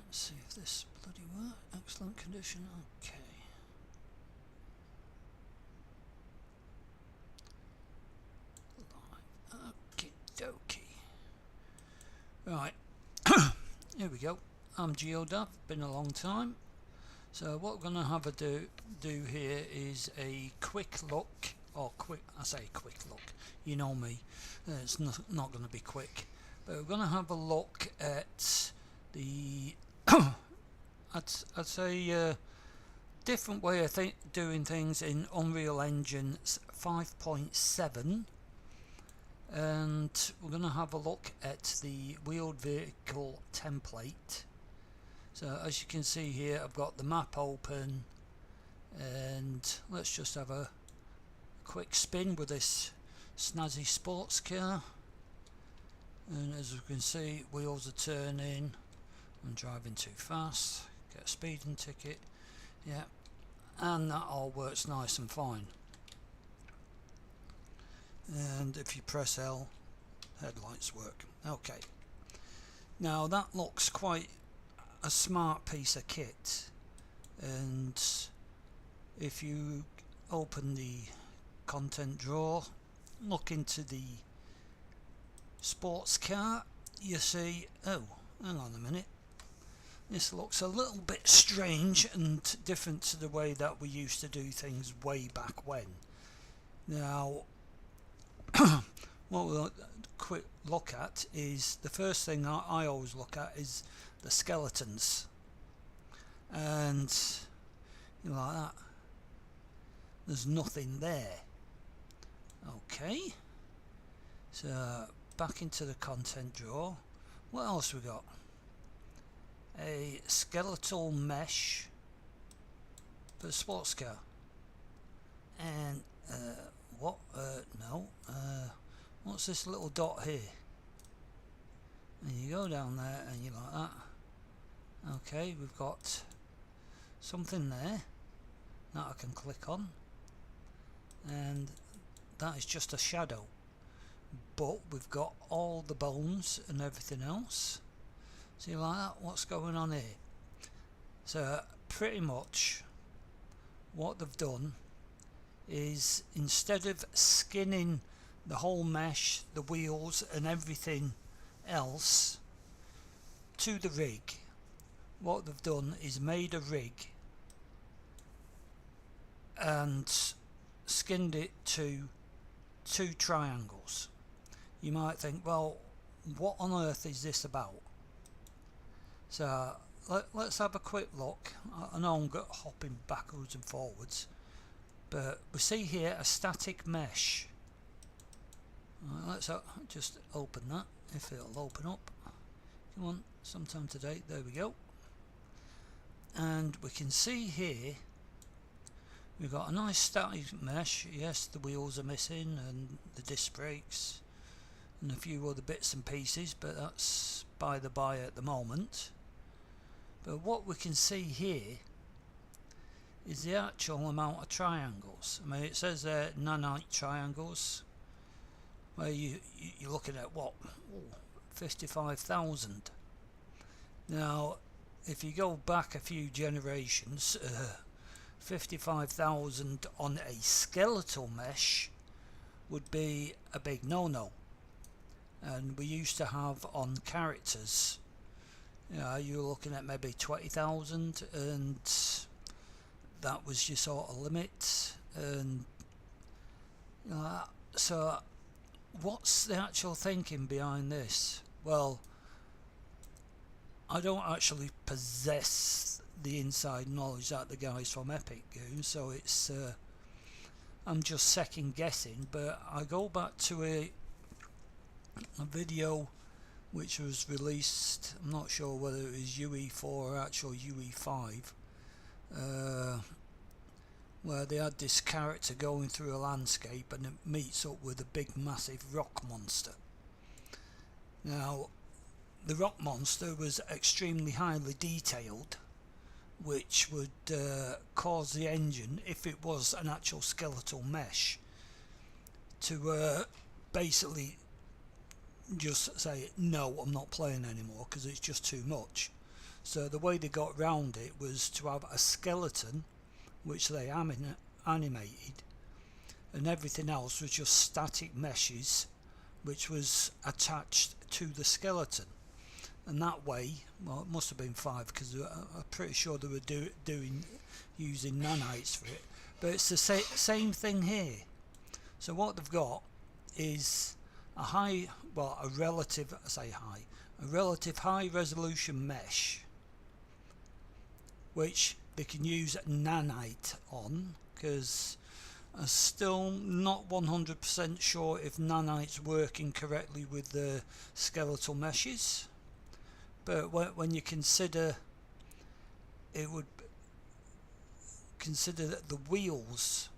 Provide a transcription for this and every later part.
Let's see if this bloody works. Excellent condition. Okay. Okie dokie. Right. Here we go. I'm GeoDav. Been a long time. So what we're going to have a do here is a quick look, or quick, I say quick look, you know me, it's not going to be quick, but we're going to have a look at the, I'd say different way of doing things in Unreal Engine 5.7, and we're going to have a look at the wheeled vehicle template. So as you can see here, I've got the map open, and let's just have a quick spin with this snazzy sports car. And as you can see, wheels are turning. I'm driving too fast. Get a speeding ticket. Yeah, and that all works nice and fine. And if you press L, headlights work. Okay. Now that looks quite a smart piece of kit, and if you open the content drawer, look into the sports car, you see, oh, hang on a minute, this looks a little bit strange and different to the way that we used to do things way back when. Now what we'll quick look at is, the first thing I always look at is the skeletons, and you know, like that, there's nothing there. Okay, so back into the content drawer. What else we got? A skeletal mesh for the sports car, and what? No. What's this little dot here? And you go down there and you like that. Okay, we've got something there that I can click on, and that is just a shadow, but we've got all the bones and everything else. See like that? What's going on here? So pretty much what they've done is, instead of skinning the whole mesh, the wheels and everything else to the rig, what they've done is made a rig and skinned it to 2 triangles. You might think, well, what on earth is this about? So let's have a quick look. I know I'm hopping backwards and forwards, but we see here a static mesh. Let's just open that, if it'll open up. Come on, sometime today. There we go. And we can see here we've got a nice static mesh. Yes, the wheels are missing and the disc brakes and a few other bits and pieces, but that's by the by at the moment. But what we can see here is the actual amount of triangles. I mean, it says there nanite triangles, where you're looking at what, 55,000. Now if you go back a few generations, 55,000 on a skeletal mesh would be a big no-no, and we used to have on characters, you know, you were looking at maybe 20,000, and that was your sort of limit. And you know, so what's the actual thinking behind this? Well, I don't actually possess the inside knowledge that the guys from Epic do, so it's I'm just second guessing. But I go back to a video which was released, I'm not sure whether it was UE4 or actual UE5, where they had this character going through a landscape and it meets up with a big massive rock monster. Now the rock monster was extremely highly detailed, which would cause the engine, if it was an actual skeletal mesh, to basically just say, no, I'm not playing anymore, because it's just too much. So the way they got round it was to have a skeleton which they animated, and everything else was just static meshes which was attached to the skeleton. And that way, well, it must have been 5 because I'm pretty sure they were using nanites for it, but it's the same thing here. So what they've got is a relative high resolution mesh which they can use nanite on, because I'm still not 100% sure if nanite's working correctly with the skeletal meshes. But when you consider that the wheels,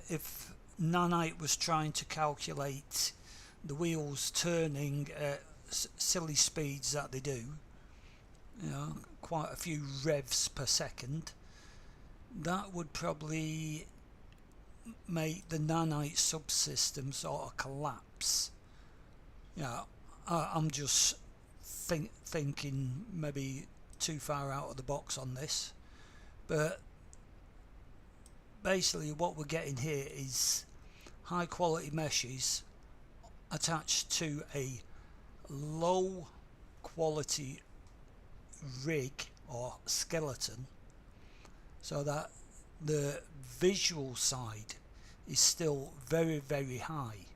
if nanite was trying to calculate the wheels turning at silly speeds that they do, quite a few revs per second, that would probably make the nanite subsystem sort of collapse. I'm just thinking maybe too far out of the box on this, but basically what we're getting here is high quality meshes attached to a low quality rig or skeleton, so that the visual side is still very, very high.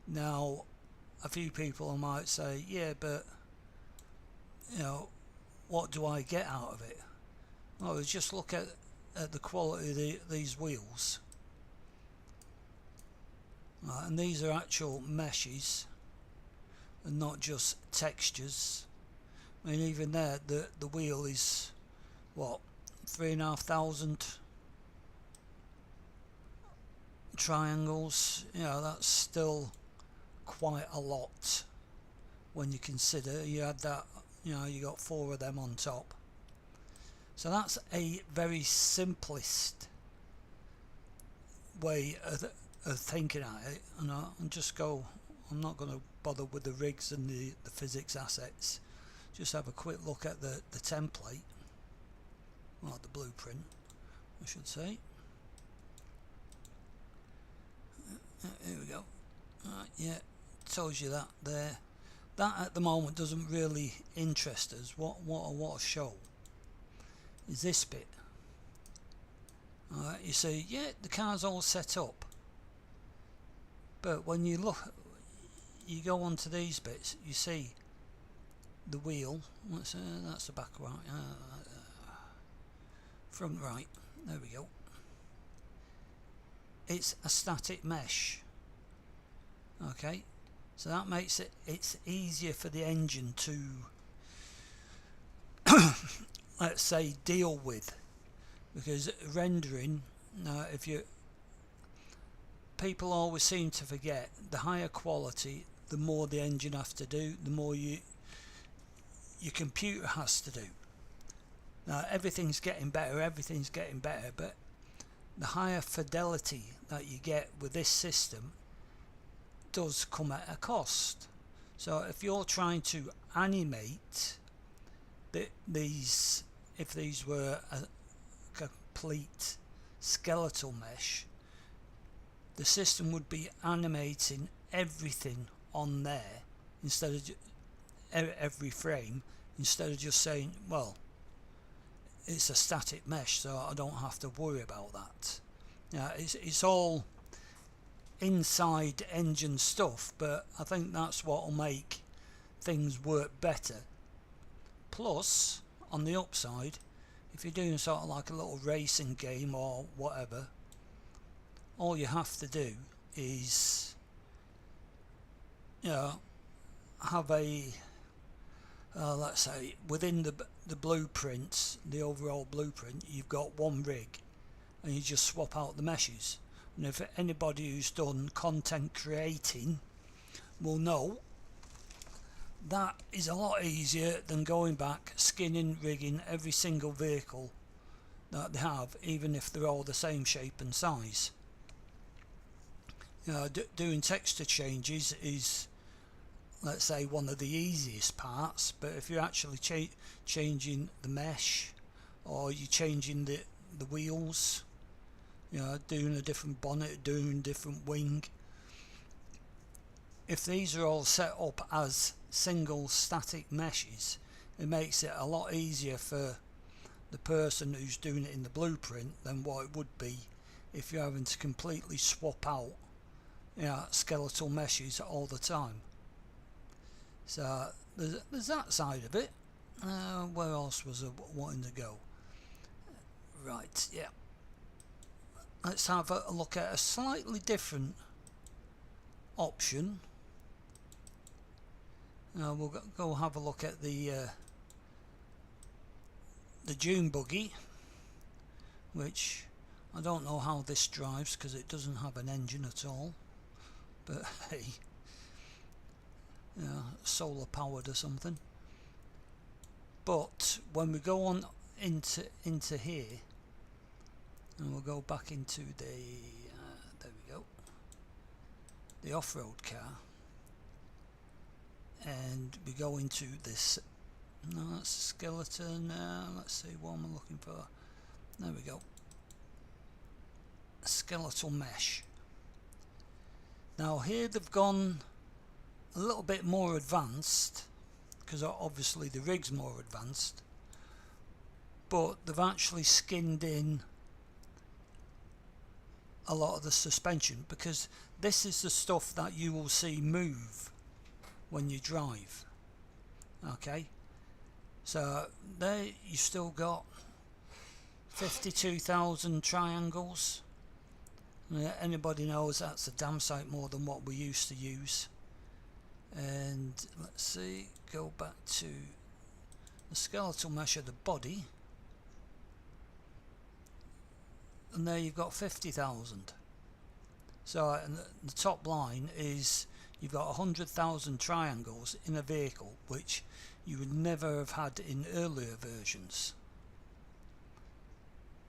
Now, a few people might say, yeah, but what do I get out of it? Well, just look at the quality of these wheels. And these are actual meshes and not just textures. I mean, even there, the wheel is what, 3,500 triangles. That's still quite a lot when you consider you had that, you got 4 of them on top. So that's a very simplest way of thinking at it, and I'm not going to bother with the rigs and the physics assets. Just have a quick look at the template, well, the blueprint I should say. Here we go. Yeah, tells you that there. That at the moment doesn't really interest us. What I want to show is this bit. Alright, you see, yeah, the car's all set up, but when you you go onto these bits, you see the wheel. That's the back right, front right. There we go. It's a static mesh. Okay, so that makes it's easier for the engine to let's say deal with, because rendering, people always seem to forget, the higher quality, the more the engine has to do, the more your computer has to do. Now everything's getting better, but the higher fidelity that you get with this system does come at a cost. So if you're trying to animate if these were a complete skeletal mesh, the system would be animating everything on there instead of every frame, instead of just saying, well, it's a static mesh, so I don't have to worry about that. It's all inside engine stuff, but I think that's what will make things work better. Plus, on the upside, if you're doing sort of like a little racing game or whatever, all you have to do is have a let's say within the blueprints, the overall blueprint, you've got one rig and you just swap out the meshes. And if anybody who's done content creating will know, that is a lot easier than going back, skinning, rigging every single vehicle that they have, even if they're all the same shape and size. Doing texture changes is let's say, one of the easiest parts, but if you're actually changing the mesh, or you're changing the wheels, you know, doing a different bonnet, doing a different wing, if these are all set up as single static meshes, it makes it a lot easier for the person who's doing it in the blueprint than what it would be if you're having to completely swap out, you know, skeletal meshes all the time. So there's that side of it. Where else was I wanting to go? Right, yeah. Let's have a look at a slightly different option. We'll go have a look at the dune buggy, which I don't know how this drives because it doesn't have an engine at all, but hey, you know, solar powered or something. But when we go on into here, and we'll go back into the there we go, the off-road car, and we go into this. No, that's a skeleton. Let's see, what am I looking for? There we go. Skeletal mesh. Now here they've gone a little bit more advanced, because obviously the rig's more advanced, but they've actually skinned in a lot of the suspension, because this is the stuff that you will see move when you drive. Okay, so there you still got 52,000 triangles. Anybody knows that's a damn sight more than what we used to use. And let's see, go back to the skeletal mesh of the body, and there you've got 50,000. So and the top line is you've got 100,000 triangles in a vehicle, which you would never have had in earlier versions.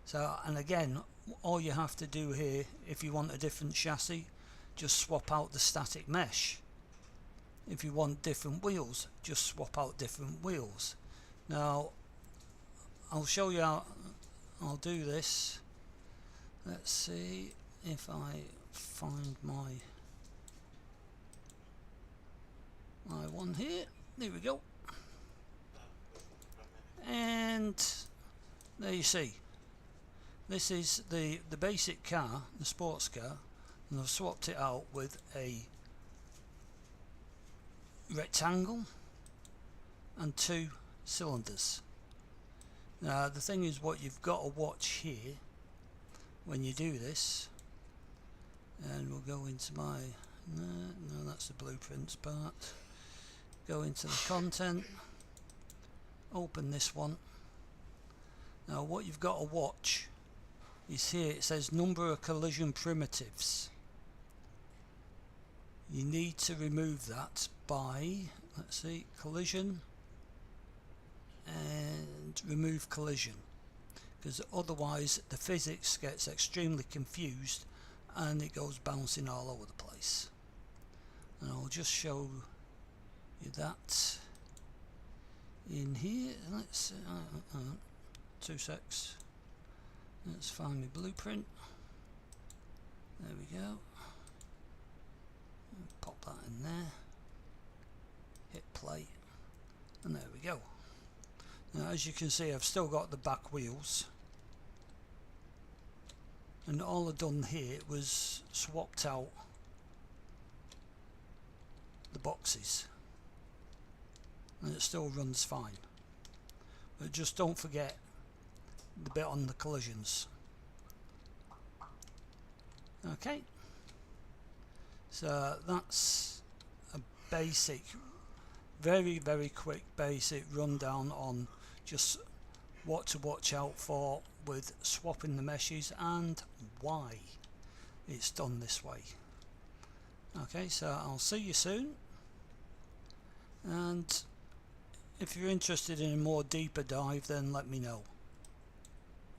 So, and again, all you have to do here, if you want a different chassis, just swap out the static mesh. If you want different wheels, just swap out different wheels. Now I'll show you how I'll do this. Let's see if I find my one here. There we go. And there you see, this is the basic car, the sports car, and I've swapped it out with a rectangle and 2 cylinders. Now the thing is, what you've got to watch here when you do this, and we'll go into my no, that's the blueprints part. Go into the content, open this one. Now what you've got to watch is here it says number of collision primitives. You need to remove that by, let's see, collision and remove collision, because otherwise the physics gets extremely confused and it goes bouncing all over the place. And I'll just show you that in here. Let's 2 secs. Let's find my blueprint. There we go. Pop that in there. Hit play, and there we go. Now as you can see, I've still got the back wheels, and all I've done here was swapped out the boxes, and it still runs fine. But just don't forget the bit on the collisions. Okay, so that's a basic, very quick basic rundown on just what to watch out for with swapping the meshes and why it's done this way. Okay, so I'll see you soon, and if you're interested in a more deeper dive, then let me know.